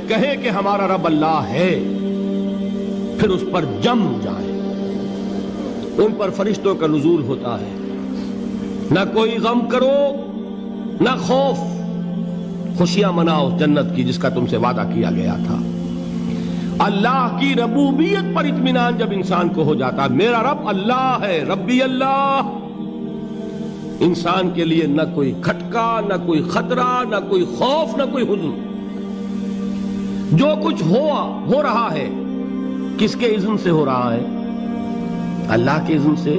کہیں کہ ہمارا رب اللہ ہے پھر اس پر جم جائیں۔ ان پر فرشتوں کا نزول ہوتا ہے، نہ کوئی غم کرو نہ خوف، خوشیاں مناؤ جنت کی جس کا تم سے وعدہ کیا گیا تھا۔ اللہ کی ربوبیت پر اطمینان جب انسان کو ہو جاتا، میرا رب اللہ ہے، ربی اللہ، انسان کے لیے نہ کوئی کھٹکا، نہ کوئی خطرہ، نہ کوئی خوف، نہ کوئی حزن۔ جو کچھ ہو رہا ہے کس کے اذن سے ہو رہا ہے؟ اللہ کے اذن سے۔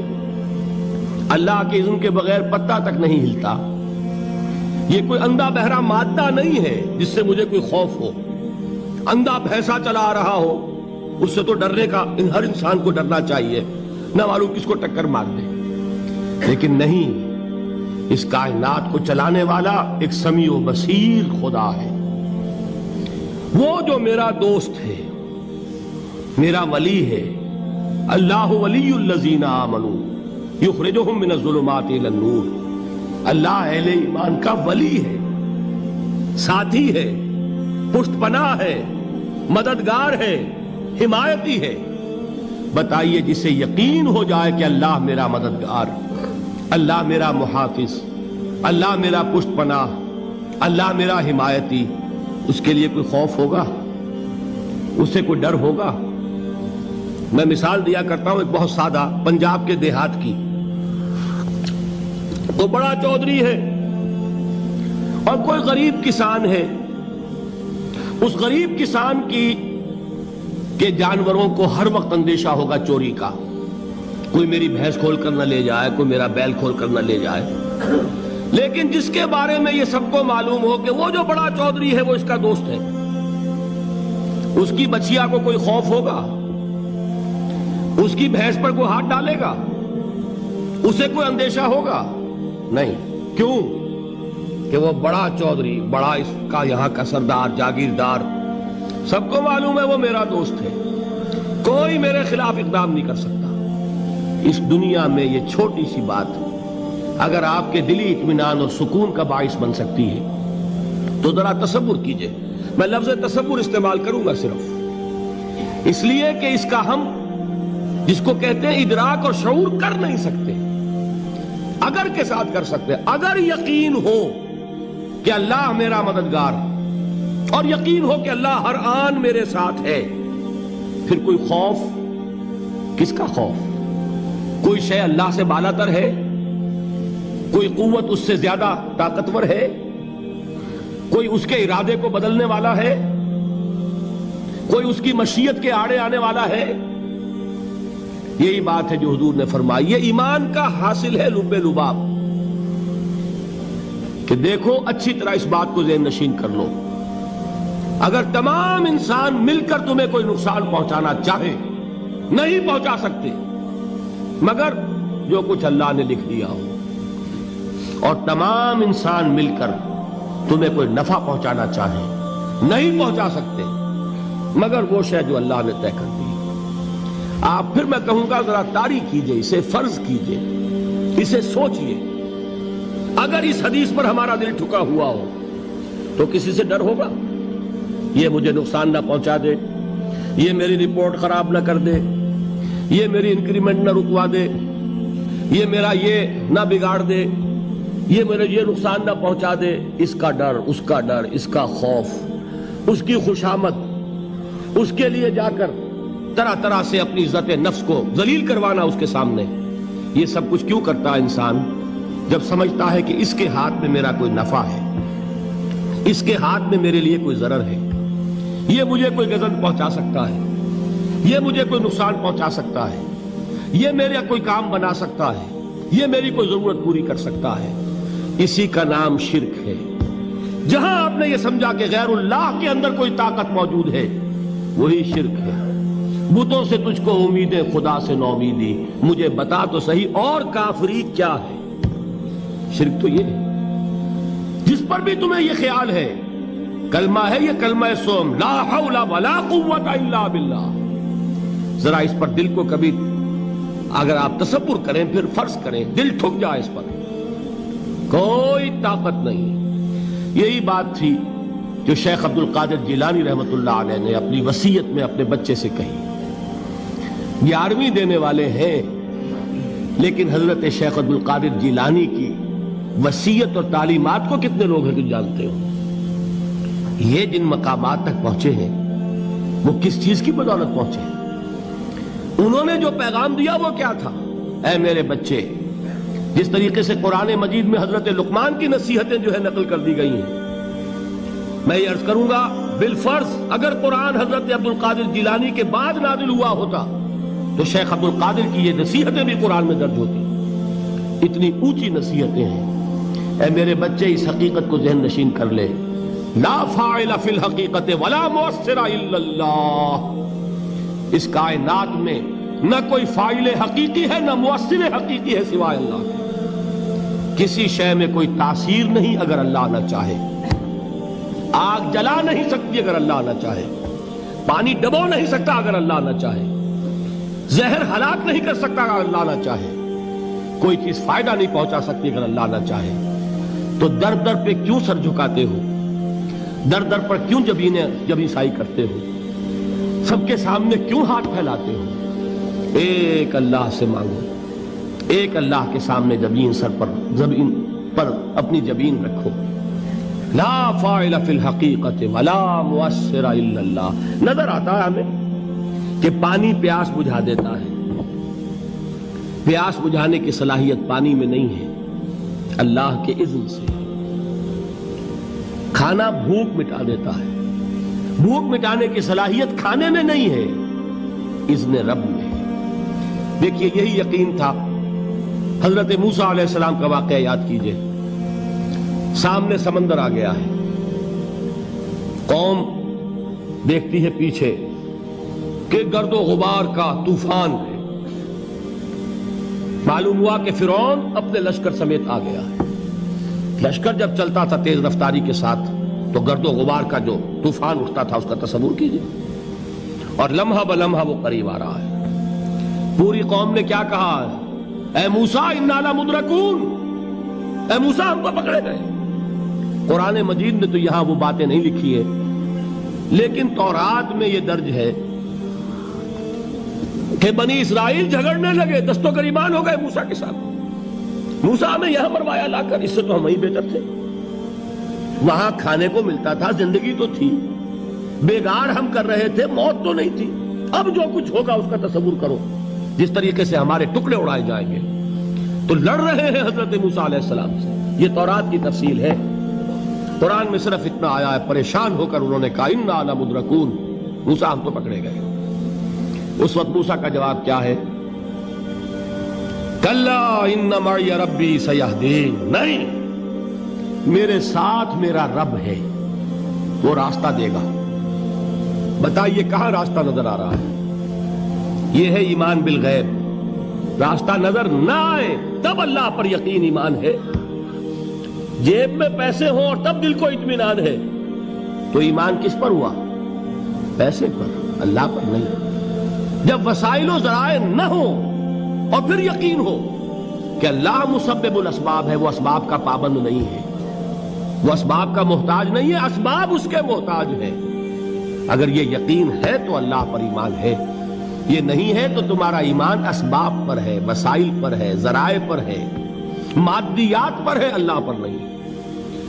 اللہ کے اذن کے بغیر پتہ تک نہیں ہلتا۔ یہ کوئی اندھا بہرا مادہ نہیں ہے جس سے مجھے کوئی خوف ہو۔ اندھا بھینسا چلا آ رہا ہو اس سے تو ڈرنے کا ہر انسان کو ڈرنا چاہیے، نہ معلوم کس کو ٹکر مار دے۔ لیکن نہیں، اس کائنات کو چلانے والا ایک سمیع و بصیر خدا ہے، وہ جو میرا دوست ہے، میرا ولی ہے۔ اللہ ولی الذین آمنوا یخرجہم من الظلمات الی النور۔ اللہ اہل ایمان کا ولی ہے، ساتھی ہے، پشت پناہ ہے، مددگار ہے، حمایتی ہے۔ بتائیے جسے یقین ہو جائے کہ اللہ میرا مددگار، اللہ میرا محافظ، اللہ میرا پشت پناہ، اللہ میرا حمایتی، اس کے لیے کوئی خوف ہوگا؟ اس سے کوئی ڈر ہوگا؟ میں مثال دیا کرتا ہوں ایک بہت سادہ، پنجاب کے دیہات کی۔ تو بڑا چودھری ہے اور کوئی غریب کسان ہے۔ اس غریب کسان کے جانوروں کو ہر وقت اندیشہ ہوگا چوری کا، کوئی میری بھینس کھول کر نہ لے جائے، کوئی میرا بیل کھول کر نہ لے جائے۔ لیکن جس کے بارے میں یہ سب کو معلوم ہو کہ وہ جو بڑا چودھری ہے وہ اس کا دوست ہے، اس کی بچیا کو کوئی خوف ہوگا؟ اس کی بھینس پر کوئی ہاتھ ڈالے گا؟ اسے کوئی اندیشہ ہوگا؟ نہیں۔ کیوں؟ کہ وہ بڑا چودھری، بڑا اس کا یہاں کا سردار، جاگیردار، سب کو معلوم ہے وہ میرا دوست ہے، کوئی میرے خلاف اقدام نہیں کر سکتا۔ اس دنیا میں یہ چھوٹی سی بات اگر آپ کے دلی اطمینان اور سکون کا باعث بن سکتی ہے تو ذرا تصور کیجئے۔ میں لفظ تصور استعمال کروں گا صرف اس لیے کہ اس کا ہم جس کو کہتے ہیں ادراک اور شعور کر نہیں سکتے، اگر کے ساتھ کر سکتے۔ اگر یقین ہو کہ اللہ میرا مددگار اور یقین ہو کہ اللہ ہر آن میرے ساتھ ہے، پھر کوئی خوف، کس کا خوف؟ کوئی شے اللہ سے بالا تر ہے؟ کوئی قوت اس سے زیادہ طاقتور ہے؟ کوئی اس کے ارادے کو بدلنے والا ہے؟ کوئی اس کی مشیت کے آڑے آنے والا ہے؟ یہی بات ہے جو حضور نے فرمائی۔ یہ ایمان کا حاصل ہے لب لباب، کہ دیکھو اچھی طرح اس بات کو ذہن نشین کر لو، اگر تمام انسان مل کر تمہیں کوئی نقصان پہنچانا چاہے نہیں پہنچا سکتے مگر جو کچھ اللہ نے لکھ دیا ہو، اور تمام انسان مل کر تمہیں کوئی نفع پہنچانا چاہے نہیں پہنچا سکتے مگر وہ شے جو اللہ نے طے کر دی۔ آپ پھر میں کہوں گا ذرا طاری کیجئے، اسے فرض کیجئے، اسے سوچئے۔ اگر اس حدیث پر ہمارا دل ٹھکا ہوا ہو تو کسی سے ڈر ہوگا؟ یہ مجھے نقصان نہ پہنچا دے، یہ میری رپورٹ خراب نہ کر دے، یہ میری انکریمنٹ نہ رکوا دے، یہ میرا یہ نہ بگاڑ دے، یہ میرے یہ نقصان نہ پہنچا دے۔ اس کا ڈر، اس کا ڈر، اس کا خوف، اس کی خوشامد، اس کے لیے جا کر طرح طرح سے اپنی عزت نفس کو ذلیل کروانا اس کے سامنے، یہ سب کچھ کیوں کرتا ہے انسان؟ جب سمجھتا ہے کہ اس کے ہاتھ میں میرا کوئی نفع ہے، اس کے ہاتھ میں میرے لیے کوئی ضرر ہے، یہ مجھے کوئی غضب پہنچا سکتا ہے، یہ مجھے کوئی نقصان پہنچا سکتا ہے، یہ میرا کوئی کام بنا سکتا ہے، یہ میری کوئی ضرورت پوری کر سکتا ہے، اسی کا نام شرک ہے۔ جہاں آپ نے یہ سمجھا کہ غیر اللہ کے اندر کوئی طاقت موجود ہے وہی شرک ہے۔ بتوں سے تجھ کو امیدیں، خدا سے نومیدی، مجھے بتا تو صحیح اور کافری کیا ہے؟ شرک تو یہ ہے۔ جس پر بھی تمہیں یہ خیال ہے کلمہ ہے، یہ کلمہ سوم، لا حول ولا قوت الا باللہ، ذرا اس پر دل کو کبھی اگر آپ تصور کریں، پھر فرض کریں، دل ٹھک جائے اس پر، کوئی طاقت نہیں۔ یہی بات تھی جو شیخ عبد القادر جیلانی رحمۃ اللہ علیہ نے اپنی وصیت میں اپنے بچے سے کہی. 11ویں دینے والے ہیں، لیکن حضرت شیخ عبد القادر جیلانی کی وصیت اور تعلیمات کو کتنے لوگ ہیں کہ جانتے ہو؟ یہ جن مقامات تک پہنچے ہیں وہ کس چیز کی بدولت پہنچے ہیں؟ انہوں نے جو پیغام دیا وہ کیا تھا؟ اے میرے بچے، جس طریقے سے قرآن مجید میں حضرت لقمان کی نصیحتیں جو ہے نقل کر دی گئی ہیں، میں یہ عرض کروں گا بالفرض اگر قرآن حضرت عبد القادر جیلانی کے بعد نازل ہوا ہوتا تو شیخ عبد القادر کی یہ نصیحتیں بھی قرآن میں درج ہوتی. اتنی اونچی نصیحتیں ہیں. اے میرے بچے، اس حقیقت کو ذہن نشین کر لے، لا فاعل فی الحقیقت ولا مؤثر الا اللہ. اس کائنات میں نہ کوئی فاعل حقیقی ہے نہ مؤثر حقیقی ہے سوائے اللہ کے. کسی شے میں کوئی تاثیر نہیں اگر اللہ نہ چاہے. آگ جلا نہیں سکتی اگر اللہ نہ چاہے. پانی ڈبو نہیں سکتا اگر اللہ نہ چاہے. زہر ہلاک نہیں کر سکتا اگر اللہ نہ چاہے. کوئی چیز فائدہ نہیں پہنچا سکتی اگر اللہ نہ چاہے. تو در در پہ کیوں سر جھکاتے ہو؟ در در پر کیوں جبیں سائی کرتے ہو؟ سب کے سامنے کیوں ہاتھ پھیلاتے ہو؟ ایک اللہ سے مانگو. ایک اللہ کے سامنے زمین پر اپنی جبین رکھو. لا فاعل فی الحقیقت ولا مؤثر الا اللہ. نظر آتا ہے ہمیں کہ پانی پیاس بجھا دیتا ہے. پیاس بجھانے کی صلاحیت پانی میں نہیں ہے، اللہ کے اذن سے. کھانا بھوک مٹا دیتا ہے، بھوک مٹانے کی صلاحیت کھانے میں نہیں ہے، اذن رب میں. دیکھیے یہی یقین تھا. حضرت موسیٰ علیہ السلام کا واقعہ یاد کیجئے. سامنے سمندر آ گیا ہے، قوم دیکھتی ہے پیچھے کہ گرد و غبار کا طوفان ہے. معلوم ہوا کہ فرعون اپنے لشکر سمیت آ گیا ہے. لشکر جب چلتا تھا تیز رفتاری کے ساتھ تو گرد و غبار کا جو طوفان اٹھتا تھا اس کا تصور کیجئے. اور لمحہ بلمحہ وہ قریب آ رہا ہے. پوری قوم نے کیا کہا؟ اے موسیٰ انا لمدرکون، اے موسیٰ ہم کو پکڑے گئے. قرآن مجید نے تو یہاں وہ باتیں نہیں لکھی ہے، لیکن تورات میں یہ درج ہے کہ بنی اسرائیل جھگڑنے لگے، دست و گریبان ہو گئے موسیٰ کے ساتھ. موسیٰ ہمیں یہاں مروایا لا کر، اس سے تو ہم ہی بہتر تھے. وہاں کھانے کو ملتا تھا، زندگی تو تھی، بیگار ہم کر رہے تھے، موت تو نہیں تھی. اب جو کچھ ہوگا اس کا تصور کرو، جس طریقے سے ہمارے ٹکڑے اڑائے جائیں گے. تو لڑ رہے ہیں حضرت موسیٰ علیہ السلام سے. یہ تورات کی تفصیل ہے. قرآن میں صرف اتنا آیا ہے، پریشان ہو کر انہوں نے کہا انا لمدرکون، موسیٰ ہم تو پکڑے گئے. اس وقت موسیٰ کا جواب کیا ہے؟ کلا ان معی ربی سیہدین. نہیں، میرے ساتھ میرا رب ہے، وہ راستہ دے گا. بتائیے کہاں راستہ نظر آ رہا ہے؟ یہ ہے ایمان بالغیب. راستہ نظر نہ آئے تب اللہ پر یقین ایمان ہے. جیب میں پیسے ہوں اور تب دل کو اطمینان ہے تو ایمان کس پر ہوا؟ پیسے پر، اللہ پر نہیں. جب وسائل و ذرائع نہ ہو اور پھر یقین ہو کہ اللہ مسبب الاسباب ہے، وہ اسباب کا پابند نہیں ہے، وہ اسباب کا محتاج نہیں ہے، اسباب اس کے محتاج ہے. اگر یہ یقین ہے تو اللہ پر ایمان ہے. یہ نہیں ہے تو تمہارا ایمان اسباب پر ہے، وسائل پر ہے، ذرائع پر ہے، مادیات پر ہے، اللہ پر نہیں.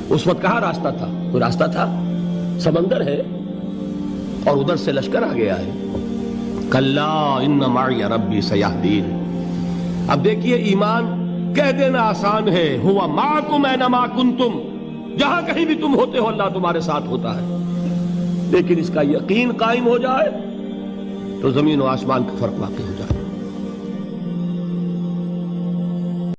اس وقت کہاں راستہ تھا؟ کوئی راستہ تھا؟ سمندر ہے اور ادھر سے لشکر آ گیا ہے. کلا ان معی ربی سیہدین. اب دیکھیے ایمان کہہ دینا آسان ہے، ہوا معکم اینما کنتم، جہاں کہیں بھی تم ہوتے ہو اللہ تمہارے ساتھ ہوتا ہے. لیکن اس کا یقین قائم ہو جائے تو زمین و آسمان کا فرق واقع ہو جائے.